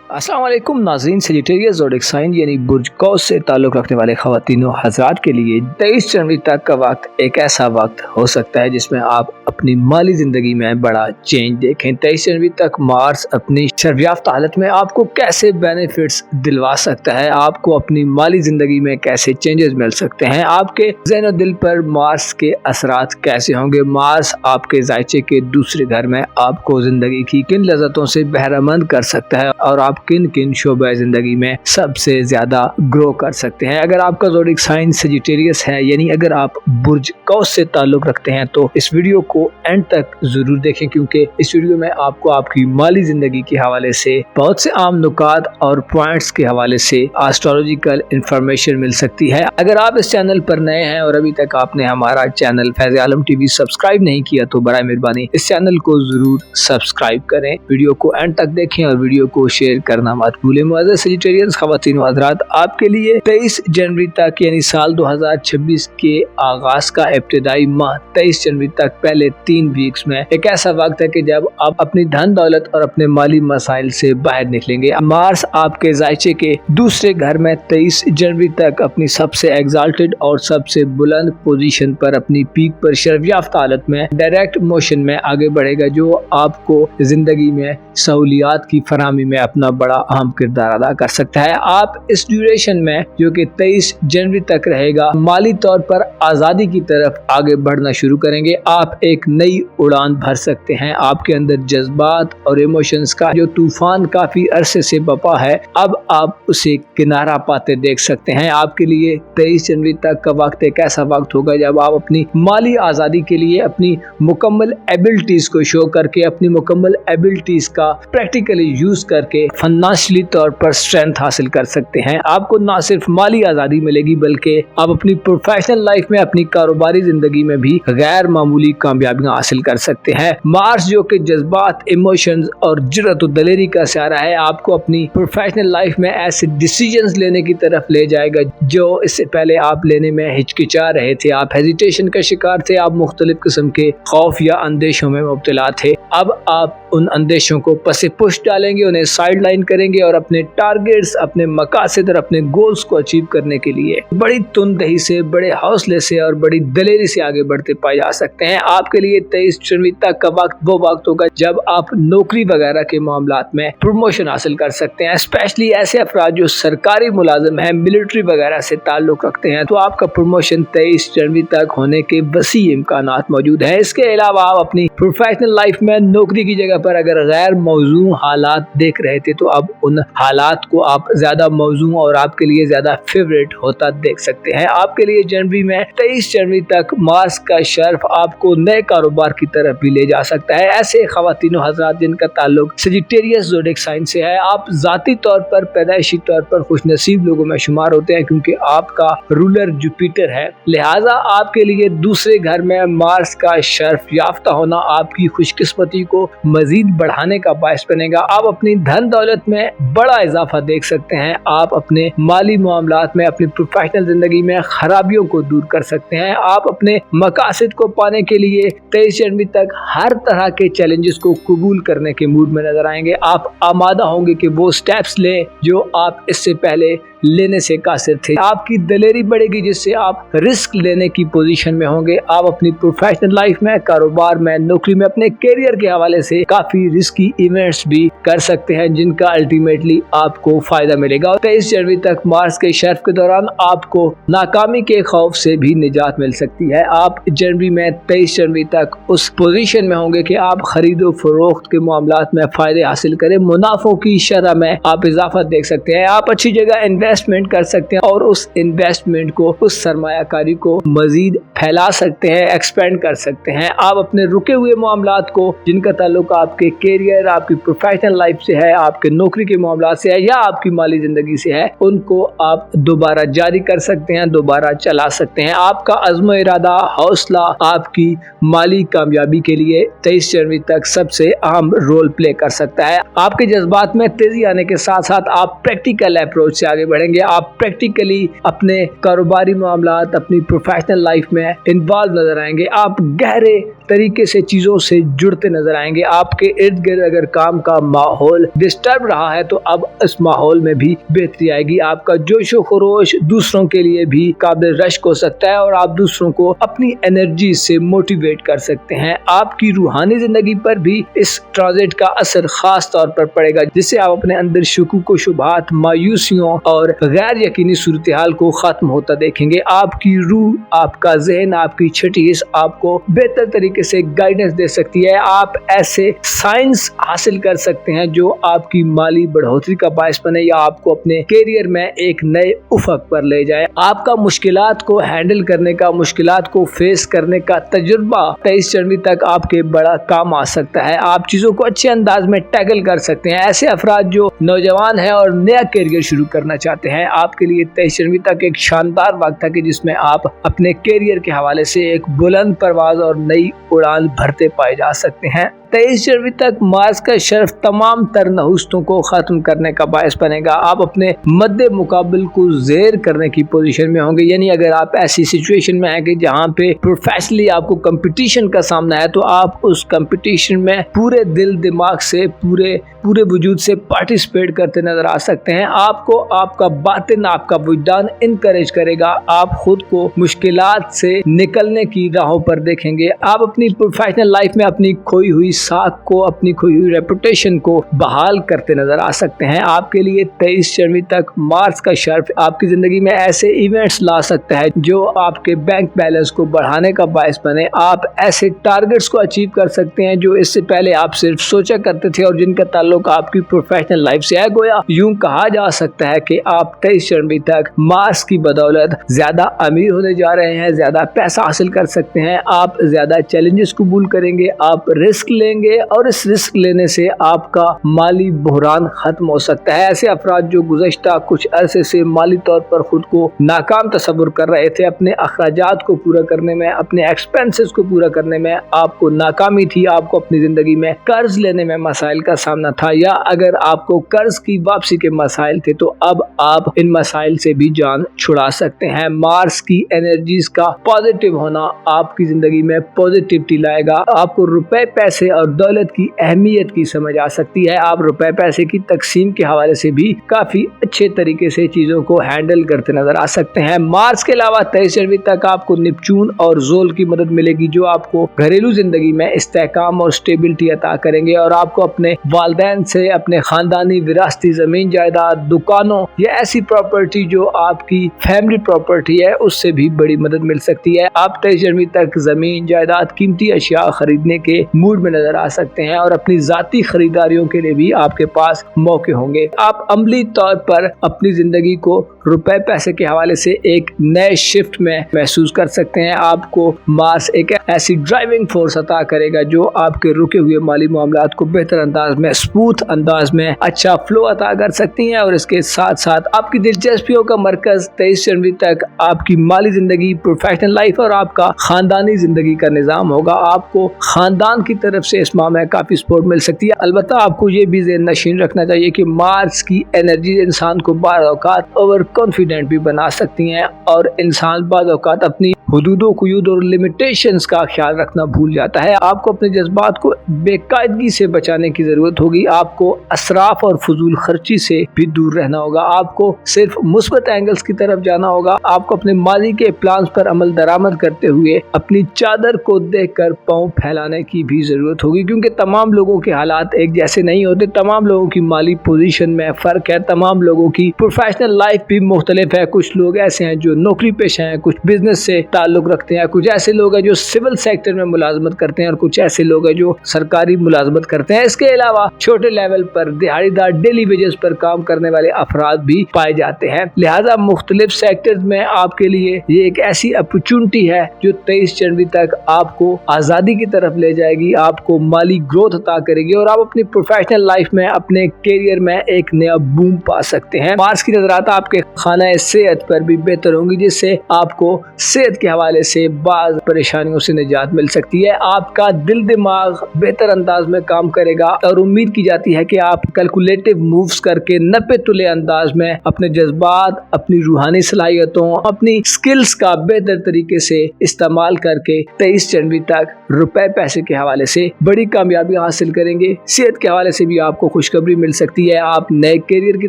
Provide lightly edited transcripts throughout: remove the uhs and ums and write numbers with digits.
अस्सलाम वालेकुम नाज़रीन, सेजिटेरियस ज़ोडिक साइन यानी बुर्ज कौस से ताल्लुक़ रखने वाले ख़वातीनो हज़रात के लिए 23 जनवरी तक का वक्त एक ऐसा वक्त हो सकता है जिसमें आप अपनी माली ज़िंदगी में बड़ा चेंज देखें। 23 जनवरी तक मार्स अपनी शर्फ़याफ़्ता हालत में आपको कैसे बेनिफिट्स दिलवा सकता है, आपको अपनी माली ज़िंदगी में कैसे चेंजेस मिल सकते हैं, आपके ज़हन और दिल पर मार्स के असरात कैसे होंगे, मार्स आपके ज़ायचे के दूसरे घर में आपको ज़िंदगी की किन लज़्ज़तों से बहरामंद कर सकता है और आप किन किन शोबे ज़िंदगी में सबसे ज़्यादा ग्रो कर सकते हैं। अगर आपका ज़ोडिक साइन सेजिटेरियस है यानी अगर आप बुर्ज कौस से ताल्लुक़ रखते हैं तो इस वीडियो को एंड तक ज़रूर देखें, क्योंकि इस वीडियो में आपको आपकी माली ज़िंदगी के हवाले से बहुत से आम नुकात और पॉइंट्स के हवाले से एस्ट्रोलॉजिकल इंफॉर्मेशन मिल सकती है। अगर आप इस चैनल पर नए हैं और अभी तक आपने हमारा चैनल फैज़ आलम टीवी सब्सक्राइब नहीं किया तो बराए मेहरबानी इस चैनल को ज़रूर सब्सक्राइब करें, वीडियो को एंड तक देखें और वीडियो को शेयर करना मत भूलें। मुअज़्ज़ज़ सेजिटेरियंस ख़वातीन व हज़रात, आपके लिए 23 जनवरी तक यानी साल 2026 के आगाज़ का इब्तिदाई माह 23 जनवरी तक पहले 3 वीक्स में एक ऐसा वक्त है कि जब आप अपनी धन दौलत और अपने माली मसाइल से बाहर निकलेंगे। मार्स आपके ज़ायचे के दूसरे घर में 23 जनवरी तक अपनी सबसे एग्जाल्टेड और सबसे बुलंद पोजीशन पर अपनी पीक पर शर्फ़याफ़्ता हालत में डायरेक्ट मोशन में आगे बढ़ेगा, जो आपको ज़िंदगी में सहूलियात की फराहमी में अपना बड़ा अहम किरदार अदा कर सकता है। आप इस ड्यूरेशन में जो कि 23 जनवरी तक रहेगा माली तौर पर आज़ादी की तरफ आगे बढ़ना शुरू करेंगे। आप एक नई उड़ान भर सकते हैं। आपके अंदर जज्बात और इमोशंस का जो तूफान काफ़ी अरसे से बपा है, अब आप उसे किनारा पाते देख सकते हैं। आपके लिए 23 जनवरी तक का वक्त एक ऐसा वक्त होगा जब आप अपनी माली आज़ादी के लिए अपनी मुकम्मल एबिलिटीज़ को शो करके, अपनी मुकम्मल एबिलिटीज़ का प्रैक्टिकली यूज़ करके फाइनेंशियली तौर पर स्ट्रेंथ हासिल कर सकते हैं। आपको ना सिर्फ माली आज़ादी मिलेगी बल्कि आप अपनी प्रोफेशनल लाइफ में, अपनी कारोबारी ज़िंदगी में भी गैर मामूली कामयाबियाँ हासिल कर सकते हैं। मार्स जो कि जज्बात, इमोशंस और जुर्रत और दलेरी का सहारा है, आपको अपनी प्रोफेशनल लाइफ में ऐसे डिसीजंस लेने की तरफ ले जाएगा जो इससे पहले आप लेने में हिचकिचा रहे थे। आप हेजिटेशन का शिकार थे, आप मुख्तलिफ किस्म के खौफ या अंदेशों में मुब्तला थे। अब आप उन अंदेशों को पसे पुश डालेंगे, उन्हें साइड लाइन करेंगे और अपने टारगेट्स, अपने मकासद और अपने गोल्स को अचीव करने के लिए बड़ी तुंदही से, बड़े हौसले से और बड़ी दलेरी से आगे बढ़ते पाए जा सकते हैं। आपके लिए 23 जनवरी तक का वक्त वो वक्त होगा जब आप नौकरी वगैरह के मामलात में प्रमोशन हासिल कर सकते हैं। स्पेशली ऐसे अफराद जो सरकारी मुलाजिम हैं, मिलिट्री वगैरह से ताल्लुक रखते हैं, तो आपका प्रमोशन 23 जनवरी तक होने के वसी इम्कानात मौजूद है। इसके अलावा आप अपनी प्रोफेशनल लाइफ में नौकरी की जगह पर अगर गैर मौजूद हालात देख रहे थे तो अब उन हालात को आप ज्यादा मौजूद और आपके लिए ज्यादा फेवरेट होता देख सकते हैं। आपके लिए जनवरी में 23 जनवरी तक मार्स का शर्फ आपको नए कारोबार की तरफ भी ले जा सकता है। ऐसे ख़वातीनो हज़रात जिनका ताल्लुक सेजिटेरियस ज़ोडिक साइन से है, आप ज़ाती तौर पर, पैदाइशी तौर पर खुशनसीब लोगों में शुमार होते हैं क्योंकि आपका रूलर जुपिटर है। लिहाजा आपके लिए दूसरे घर में मार्स का शर्फ याफ्ता होना आपकी खुशकिस्मती को मजीद बढ़ाने का बायस बनेगा। आप अपनी धन दौलत में बड़ा इजाफा देख सकते हैं। आप अपने माली मामलात में, अपनी प्रोफेशनल जिंदगी में खराबियों को दूर कर सकते हैं। आप अपने मकासद को पाने के लिए 23 जनवरी तक हर तरह के चैलेंजेस को कबूल करने के मूड में नजर आएंगे। आप आमादा होंगे कि वो स्टेप्स लें जो आप इससे पहले लेने से कासिर थे। आपकी दलेरी बढ़ेगी जिससे आप रिस्क लेने की पोजीशन में होंगे। आप अपनी प्रोफेशनल लाइफ में, कारोबार में, नौकरी में, अपने करियर के हवाले से काफी रिस्की इवेंट्स भी कर सकते हैं जिनका अल्टीमेटली आपको फायदा मिलेगा। और 23 जनवरी तक मार्स के शर्फ के दौरान आपको नाकामी के खौफ से भी निजात मिल सकती है। आप जनवरी में 23 जनवरी तक उस पोजीशन में होंगे कि आप खरीदो फरोख्त के मामलात में फायदे हासिल करें, मुनाफों की शरह में आप इजाफा देख सकते हैं। आप अच्छी जगह इन्वेस्टमेंट कर सकते हैं और उस इन्वेस्टमेंट को, उस सरमायाकारी को मजीद फैला सकते हैं, एक्सपेंड कर सकते हैं। आप अपने रुके हुए मामलात को जिनका ताल्लुक आपके करियर, आपकी प्रोफेशनल लाइफ से है, आपके नौकरी के मामलात से है या आपकी माली जिंदगी से है, उनको आप दोबारा जारी कर सकते हैं, दोबारा चला सकते हैं। आपका अज़्म इरादा, हौसला आपकी माली कामयाबी के लिए 23 जनवरी तक सबसे अहम रोल प्ले कर सकता है। आपके जज्बात में तेजी आने के साथ साथ आप प्रैक्टिकल अप्रोच से आगे बढ़ेंगे। आप प्रैक्टिकली अपने कारोबारी मामलात, अपनी प्रोफेशनल लाइफ में इन्वॉल्व नजर आएंगे। आप गहरे तरीके से चीज़ों से जुड़ते नजर आएंगे। आपके इर्द गिर्द अगर काम का माहौल डिस्टर्ब रहा है तो अब इस माहौल में भी बेहतरी आएगी। आपका जोशो खरोश दूसरों के लिए भी काबिल रश्क हो सकता है और आप दूसरों को अपनी एनर्जी से मोटिवेट कर सकते हैं। आपकी रूहानी जिंदगी पर भी इस ट्रांजिट का असर खास तौर पर पड़ेगा, जिससे आप अपने अंदर शुकूक व शुबहात, मायूसियों और गैर यकीनी सूरत हाल को खत्म होता देखेंगे। आपकी रूह, आपका जहन, आपकी छठी हिस्स आपको बेहतर तरीके से गाइडेंस दे सकती है। आप ऐसे साइंस हासिल कर सकते हैं जो आपकी माली बढ़ोतरी का बायस बने या आपको अपने कैरियर में एक नए उफक पर ले जाए। आपका मुश्किलात को हैंडल करने का, मुश्किलात को फेस करने का तजुर्बा 23 जनवरी तक आपके बड़ा काम आ सकता है। आप चीजों को अच्छे अंदाज में टैकल कर सकते हैं। ऐसे अफराद जो नौजवान हैं और नया कैरियर शुरू करना चाहते हैं, आपके लिए 23 जनवरी तक एक शानदार वक्त है कि जिसमें आप अपने कैरियर के हवाले से एक बुलंद परवाज और नई उड़ान भरते पाए जा सकते हैं। 23 जनवरी तक मार्स का शर्फ तमाम तर नहुस्तों को खत्म करने का बायस बनेगा। आप अपने मद्दे मुकाबिल को ज़ेर करने की पोजीशन में होंगे, यानी अगर आप ऐसी सिचुएशन में हैं कि जहां पे प्रोफेशनली आपको कंपटीशन का सामना है तो आप उस कंपटीशन में पूरे दिल दिमाग से, पूरे वजूद से पार्टिसिपेट करते नजर आ सकते हैं। आपको आपका बातिन, आपका वजदान इनकरेज करेगा। आप खुद को मुश्किलात से निकलने की राहों पर देखेंगे। आप अपनी प्रोफेशनल लाइफ में अपनी खोई हुई साख को, अपनी खोई हुई रेपुटेशन को बहाल करते नजर आ सकते हैं। आपके लिए 23 जनवरी तक मार्स का शर्फ आपकी जिंदगी में ऐसे इवेंट्स ला सकता है जो आपके बैंक बैलेंस को बढ़ाने का बायस बने। आप ऐसे टारगेट्स को अचीव कर सकते हैं जो इससे पहले आप सिर्फ सोचा करते थे और जिनका ताल्लुक आपकी प्रोफेशनल लाइफ से है। गोया यूं कहा जा सकता है कि आप 23 जनवरी तक मार्स की बदौलत ज्यादा अमीर होने जा रहे हैं, ज्यादा पैसा हासिल कर सकते हैं। आप ज्यादा चैलेंजेस कबूल करेंगे, आप रिस्क लेंगे और इस रिस्क लेने से आपका माली बहरान खत्म हो सकता है। ऐसे अफराद जो गुज़श्ता कुछ अरसे से माली तौर पर खुद को नाकाम तस्वुर कर रहे थे, अपने अखराजात को पूरा करने में, अपने एक्सपेंसेस को पूरा करने में आपको नाकामी थी, आपको अपनी जिंदगी में कर्ज लेने में मसाइल का सामना था, या अगर आपको कर्ज की वापसी के मसाइल थे तो अब आप इन मसाइल से भी जान छुड़ा सकते हैं। मार्स की एनर्जीज का पॉजिटिव होना आपकी जिंदगी में पॉजिटिविटी लाएगा। आपको रुपए, पैसे और दौलत की अहमियत की समझ आ सकती है। आप रुपए पैसे की तकसीम के हवाले से भी काफी अच्छे तरीके से चीजों को हैंडल करते नजर आ सकते हैं। मार्स के अलावा 23 जनवरी तक आपको नेपच्यून और जोल की मदद मिलेगी जो आपको घरेलू जिंदगी में इस्तेहकाम और स्टेबिलिटी अता करेंगे और आपको अपने वालिदैन से, अपने खानदानी विरासती जमीन जायदाद, दुकानों या ऐसी प्रॉपर्टी जो आपकी फैमिली प्रॉपर्टी है उससे भी बड़ी मदद मिल सकती है। आप 23 जनवरी तक जमीन जायदाद, कीमती अशिया खरीदने के मूड में नजर आ सकते हैं और अपनी जाती खरीदारियों के लिए भी आपके पास मौके होंगे। आप अमली तौर पर अपनी जिंदगी को रुपए पैसे के हवाले से एक नए शिफ्ट में महसूस कर सकते हैं। आपको मार्स एक ऐसी ड्राइविंग फोर्स अता करेगा जो आपके रुके हुए माली मामलात को बेहतर अंदाज में, स्मूथ अंदाज में अच्छा फ्लो अता कर सकती हैं और इसके साथ साथ आपकी दिलचस्पियों का मरकज 23 जनवरी तक आपकी माली जिंदगी, प्रोफेशनल लाइफ और आपका खानदानी जिंदगी का निजाम होगा। आपको खानदान की तरफ से इस माह में काफी सपोर्ट मिल सकती है। अलबत्ता आपको ये भी ज़हन नशीन रखना चाहिए कि मार्स की एनर्जी इंसान को बार औकात ओवर कॉन्फिडेंट भी बना सकती हैं और इंसान बाज़ औकात अपनी हुदूदों, कुयूद और लिमिटेशंस का ख्याल रखना भूल जाता है। आपको अपने जज्बात को बेकायदगी से बचाने की जरूरत होगी। आपको असराफ और फजूल खर्ची से भी दूर रहना होगा। आपको सिर्फ मुस्बत एंगल्स की तरफ जाना होगा। आपको अपने माजी के प्लान्स पर अमल दरामद करते हुए अपनी चादर को देखकर पांव फैलाने की भी जरूरत होगी, क्योंकि तमाम लोगों के हालात एक जैसे नहीं होते। तमाम लोगों की माली पोजीशन में फर्क है, तमाम लोगों की प्रोफेशनल लाइफ भी मुख्तलिफ है। कुछ लोग ऐसे हैं जो नौकरी पेशा हैं, कुछ बिजनेस से ताल्लुक रखते हैं, कुछ ऐसे लोग हैं जो सिविल सेक्टर में मुलाजमत करते हैं और कुछ ऐसे लोग हैं जो सरकारी मुलाजमत करते हैं। इसके अलावा छोटे लेवल पर दिहाड़ीदार डेली वेजेस पर काम करने वाले अफराद भी पाए जाते हैं। लिहाजा मुख्तलिफ सेक्टर्स में आपके लिए ये एक ऐसी अपॉर्चुनिटी है जो 23 जनवरी तक आपको आज़ादी की तरफ ले जाएगी, आपको माली ग्रोथ अता करेगी और आप अपनी प्रोफेशनल लाइफ में, अपने कैरियर में एक नया बूम पा सकते हैं। मार्स की नजरात आपके खाना सेहत पर भी बेहतर होंगी, जिससे आपको सेहत के हवाले से बाज़ परेशानियों से निजात मिल सकती है। आपका दिल दिमाग बेहतर अंदाज में काम करेगा और उम्मीद की जाती है कि आप कैलकुलेटिव मूव्स करके 90 तुले अंदाज में में अपने जज्बात, अपनी रूहानी सलाहियतों, अपनी स्किल्स का बेहतर तरीके से इस्तेमाल करके 23 जनवरी तक रुपए पैसे के हवाले से बड़ी कामयाबी हासिल करेंगे। सेहत के हवाले से भी आपको खुशखबरी मिल सकती है। आप नए करियर की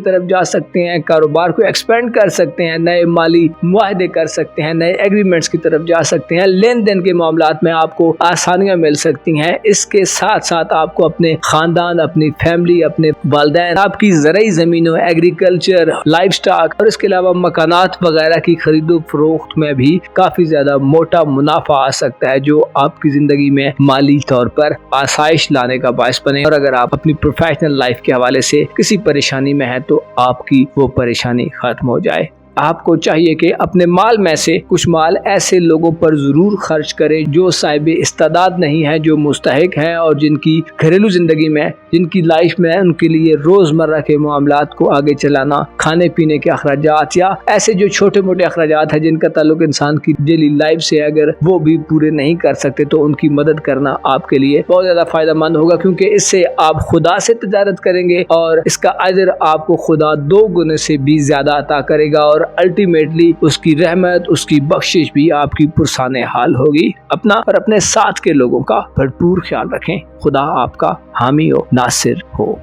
तरफ जा सकते हैं, कारोबार को एक्सपेंड कर सकते हैं, नए माली मुआहदे कर सकते हैं, नए एग्रीमेंट्स की तरफ जा सकते हैं। लेन देन के मामलात में आपको आसानियां मिल सकती हैं। इसके साथ साथ आपको अपने खानदान, अपनी फैमिली, अपने वालिदैन, आपकी ज़राई ज़मीनों, एग्रीकल्चर, लाइफ स्टॉक और इसके अलावा मकानात वगैरह की खरीदो फरोख्त में भी काफ़ी ज़्यादा मोटा मुनाफा आ सकता है, जो आपकी ज़िंदगी में माली तौर पर आसाइश लाने का बायस बने। और अगर आप अपनी प्रोफेशनल लाइफ के हवाले से किसी परेशानी में हैं तो आपकी वो परेशानी खत्म हो जाए। आपको चाहिए कि अपने माल में से कुछ माल ऐसे लोगों पर ज़रूर खर्च करें जो साहिब इस्तादाद नहीं है, जो मुस्तहिक हैं और जिनकी घरेलू ज़िंदगी में, जिनकी लाइफ में उनके लिए रोज़मर्रा के मामलात को आगे चलाना, खाने पीने के अखराजात या ऐसे जो छोटे मोटे अखराजात हैं जिनका ताल्लुक इंसान की डेली लाइफ से, अगर वो भी पूरे नहीं कर सकते तो उनकी मदद करना आपके लिए बहुत ज़्यादा फ़ायदा मंद होगा, क्योंकि इससे आप खुदा से तजारत करेंगे और इसका अजर आपको खुदा 2 गुने से भी ज़्यादा अता करेगा और अल्टीमेटली उसकी रहमत, उसकी बख्शिश भी आपकी पुरसाने हाल होगी। अपना और अपने साथ के लोगों का भरपूर ख्याल रखें। खुदा आपका हामी हो, नासिर हो।